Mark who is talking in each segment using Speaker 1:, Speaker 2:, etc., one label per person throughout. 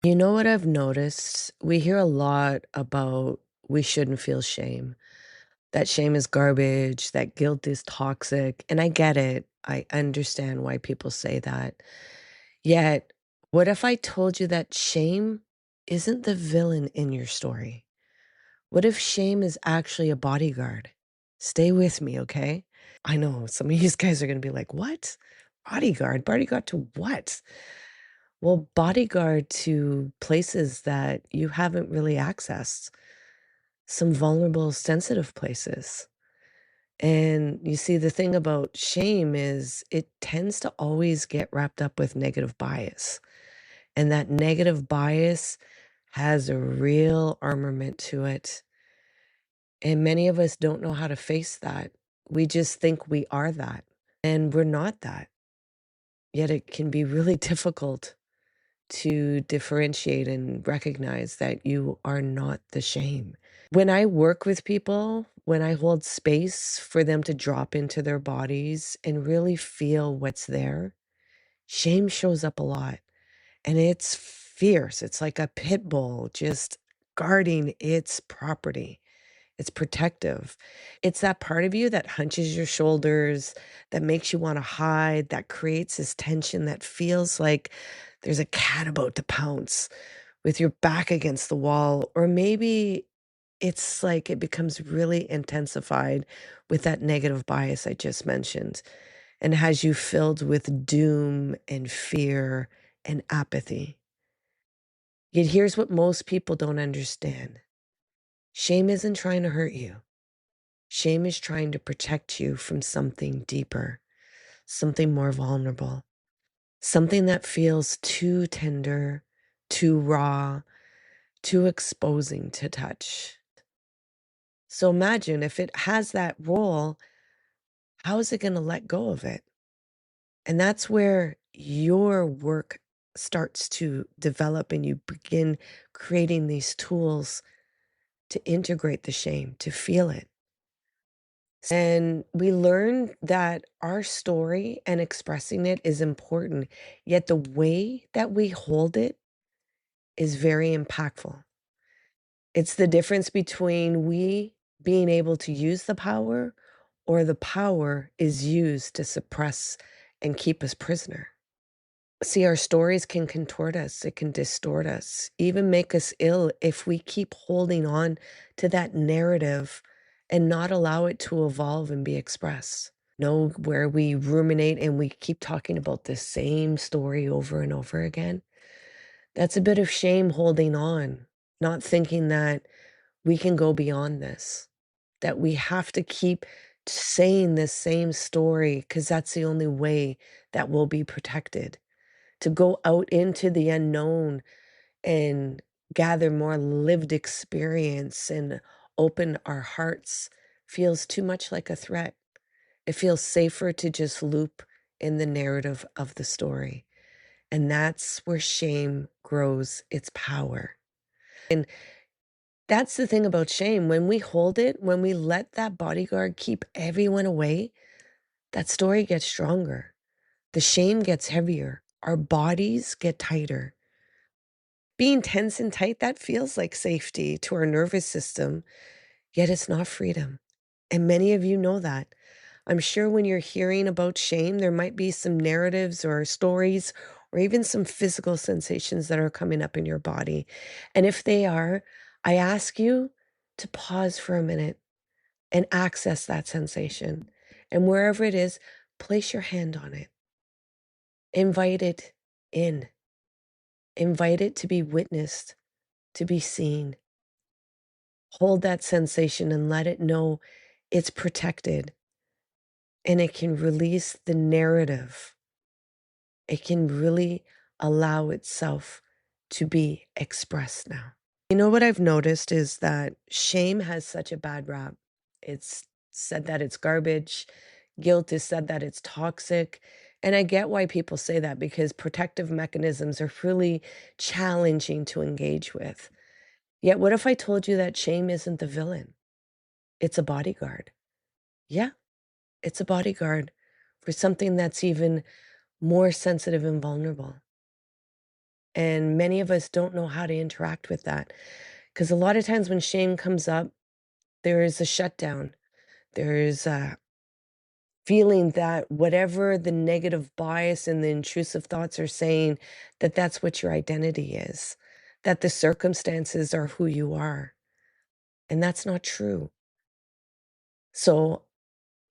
Speaker 1: You know what I've noticed? We hear a lot about we shouldn't feel shame, that shame is garbage, that guilt is toxic, and I get it. I understand why people say that. Yet, what if I told you that shame isn't the villain in your story? What if shame is actually a bodyguard? Stay with me, okay? I know some of you guys are going to be like, what? Bodyguard? Bodyguard to what? Well, bodyguard to places that you haven't really accessed, some vulnerable, sensitive places. And you see, the thing about shame is it tends to always get wrapped up with negative bias. And that negative bias has a real armament to it. And many of us don't know how to face that. We just think we are that, and we're not that. Yet it can be really difficult to differentiate and recognize that you are not the shame. When I work with people, when I hold space for them to drop into their bodies and really feel what's there, shame shows up a lot and it's fierce. It's like a pit bull just guarding its property. It's protective. It's that part of you that hunches your shoulders, that makes you wanna hide, that creates this tension that feels like there's a cat about to pounce with your back against the wall, or maybe it's like it becomes really intensified with that negative bias I just mentioned and has you filled with doom and fear and apathy. Yet here's what most people don't understand. Shame isn't trying to hurt you. Shame is trying to protect you from something deeper, something more vulnerable, something that feels too tender, too raw, too exposing to touch. So imagine if it has that role, how is it going to let go of it? And that's where your work starts to develop and you begin creating these tools to integrate the shame, to feel it. And we learn that our story and expressing it is important, yet the way that we hold it is very impactful. It's the difference between we being able to use the power or the power is used to suppress and keep us prisoner. See, our stories can contort us, it can distort us, even make us ill if we keep holding on to that narrative and not allow it to evolve and be expressed. Know where we ruminate and we keep talking about the same story over and over again. That's a bit of shame holding on, not thinking that we can go beyond this, that we have to keep saying this same story because that's the only way that we'll be protected. To go out into the unknown and gather more lived experience and open our hearts feels too much like a threat. It feels safer to just loop in the narrative of the story. And that's where shame grows its power. And that's the thing about shame. When we hold it, when we let that bodyguard keep everyone away, that story gets stronger. The shame gets heavier. Our bodies get tighter. Being tense and tight, that feels like safety to our nervous system, yet it's not freedom. And many of you know that. I'm sure when you're hearing about shame, there might be some narratives or stories or even some physical sensations that are coming up in your body. And if they are, I ask you to pause for a minute and access that sensation. And wherever it is, place your hand on it. Invite it in. Invite it to be witnessed, to be seen. Hold that sensation and let it know it's protected and it can release the narrative. It can really allow itself to be expressed now. You know what I've noticed is that shame has such a bad rap. It's said that it's garbage. Guilt is said that it's toxic. And I get why people say that because protective mechanisms are really challenging to engage with. Yet, what if I told you that shame isn't the villain? It's a bodyguard. Yeah, it's a bodyguard for something that's even more sensitive and vulnerable. And many of us don't know how to interact with that. Because a lot of times when shame comes up, there is a shutdown. There's a feeling that whatever the negative bias and the intrusive thoughts are saying, that that's what your identity is, that the circumstances are who you are. And that's not true. So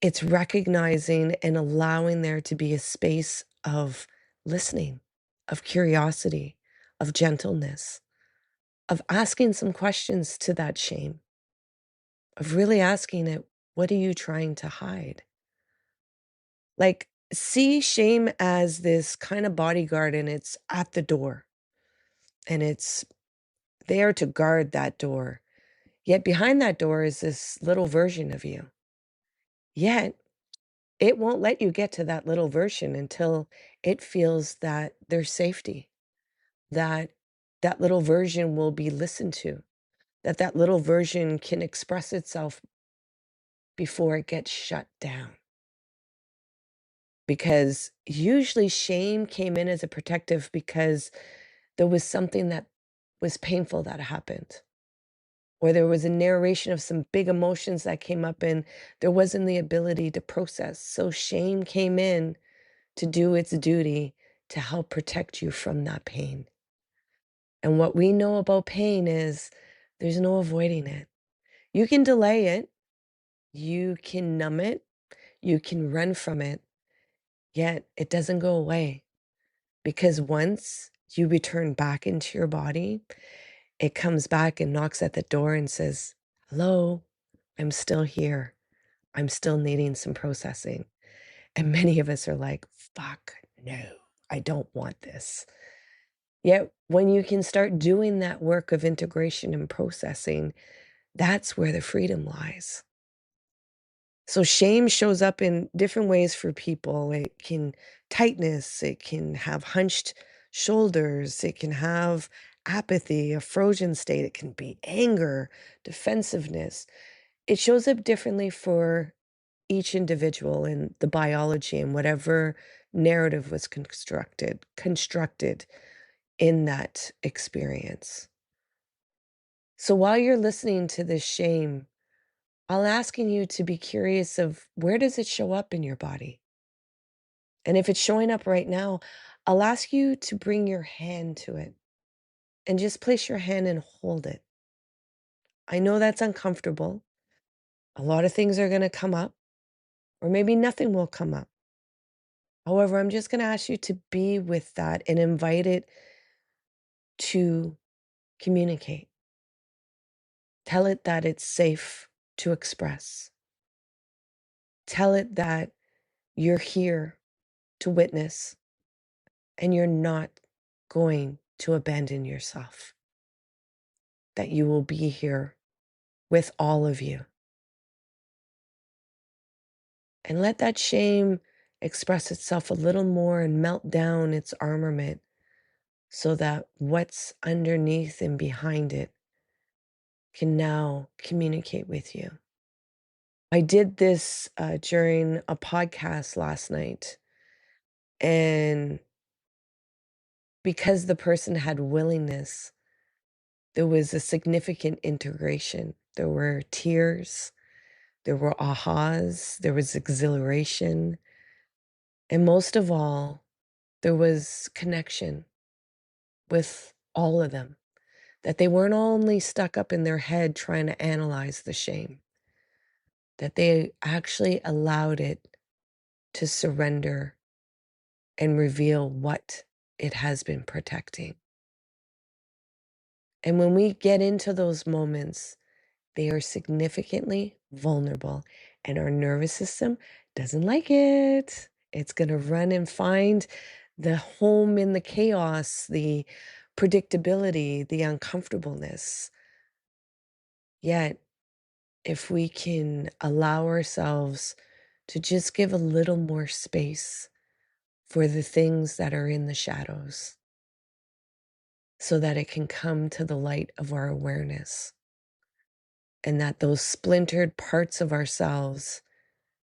Speaker 1: it's recognizing and allowing there to be a space of listening, of curiosity, of gentleness, of asking some questions to that shame, of really asking it, what are you trying to hide? Like, see shame as this kind of bodyguard and it's at the door and it's there to guard that door. Yet behind that door is this little version of you. Yet it won't let you get to that little version until it feels that there's safety, that that little version will be listened to, that that little version can express itself before it gets shut down. Because usually shame came in as a protective because there was something that was painful that happened, or there was a narration of some big emotions that came up and there wasn't the ability to process. So shame came in to do its duty to help protect you from that pain. And what we know about pain is there's no avoiding it. You can delay it, you can numb it, you can run from it, yet it doesn't go away. Because once you return back into your body, it comes back and knocks at the door and says, hello, I'm still here. I'm still needing some processing. And many of us are like, fuck, no, I don't want this. Yet when you can start doing that work of integration and processing, that's where the freedom lies. So shame shows up in different ways for people. It can tightness, it can have hunched shoulders, it can have apathy, a frozen state, it can be anger, defensiveness. It shows up differently for each individual in the biology and whatever narrative was constructed in that experience. So while you're listening to this shame, I'll asking you to be curious of where does it show up in your body? And if it's showing up right now, I'll ask you to bring your hand to it and just place your hand and hold it. I know that's uncomfortable. A lot of things are going to come up, or maybe nothing will come up. However, I'm just going to ask you to be with that and invite it to communicate. Tell it that it's safe to express. Tell it that you're here to witness and you're not going to abandon yourself, that you will be here with all of you. And let that shame express itself a little more and melt down its armament so that what's underneath and behind it can now communicate with you. I did this during a podcast last night, and because the person had willingness, there was a significant integration. There were tears, there were ahas, there was exhilaration, and most of all, there was connection with all of them. That they weren't only stuck up in their head trying to analyze the shame, that they actually allowed it to surrender and reveal what it has been protecting. And when we get into those moments, they are significantly vulnerable, and our nervous system doesn't like it. It's going to run and find the home in the chaos, the predictability, the uncomfortableness. Yet, if we can allow ourselves to just give a little more space for the things that are in the shadows so that it can come to the light of our awareness, and that those splintered parts of ourselves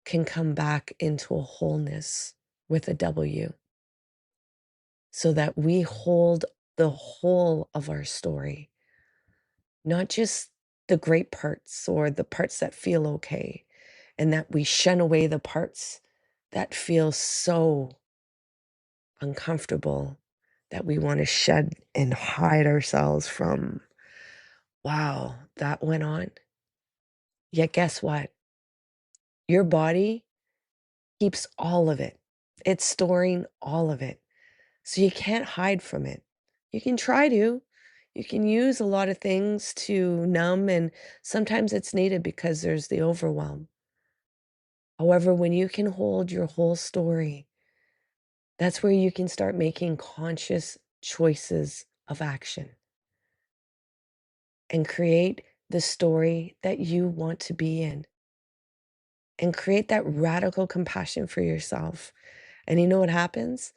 Speaker 1: can come back into a wholeness with a W, so that we hold the whole of our story, not just the great parts or the parts that feel okay, and that we shun away the parts that feel so uncomfortable that we want to shed and hide ourselves from. Wow, that went on. Yet guess what? Your body keeps all of it. It's storing all of it. So you can't hide from it. You can try to. You can use a lot of things to numb, and sometimes it's needed because there's the overwhelm. However, when you can hold your whole story, that's where you can start making conscious choices of action and create the story that you want to be in and create that radical compassion for yourself. And you know what happens?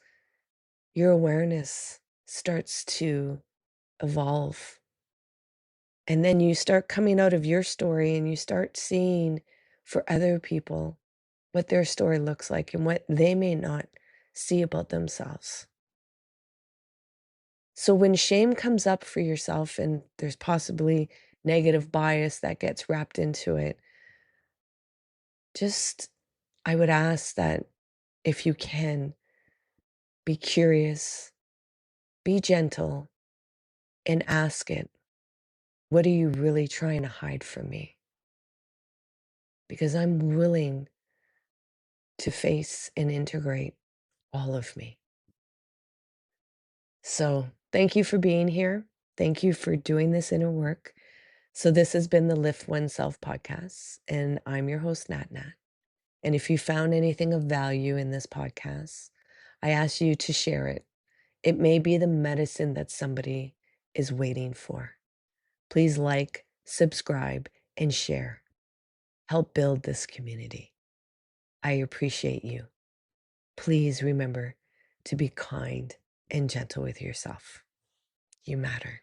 Speaker 1: Your awareness starts to evolve. And then you start coming out of your story and you start seeing for other people what their story looks like and what they may not see about themselves. So when shame comes up for yourself and there's possibly negative bias that gets wrapped into it, just I would ask that if you can, be curious, be gentle, and ask it, what are you really trying to hide from me? Because I'm willing to face and integrate all of me. So thank you for being here. Thank you for doing this inner work. So this has been the Lift Oneself podcast, and I'm your host, Nat Nat. And if you found anything of value in this podcast, I ask you to share it. It may be the medicine that somebody is waiting for. Please like, subscribe, and share. Help build this community. I appreciate you. Please remember to be kind and gentle with yourself. You matter.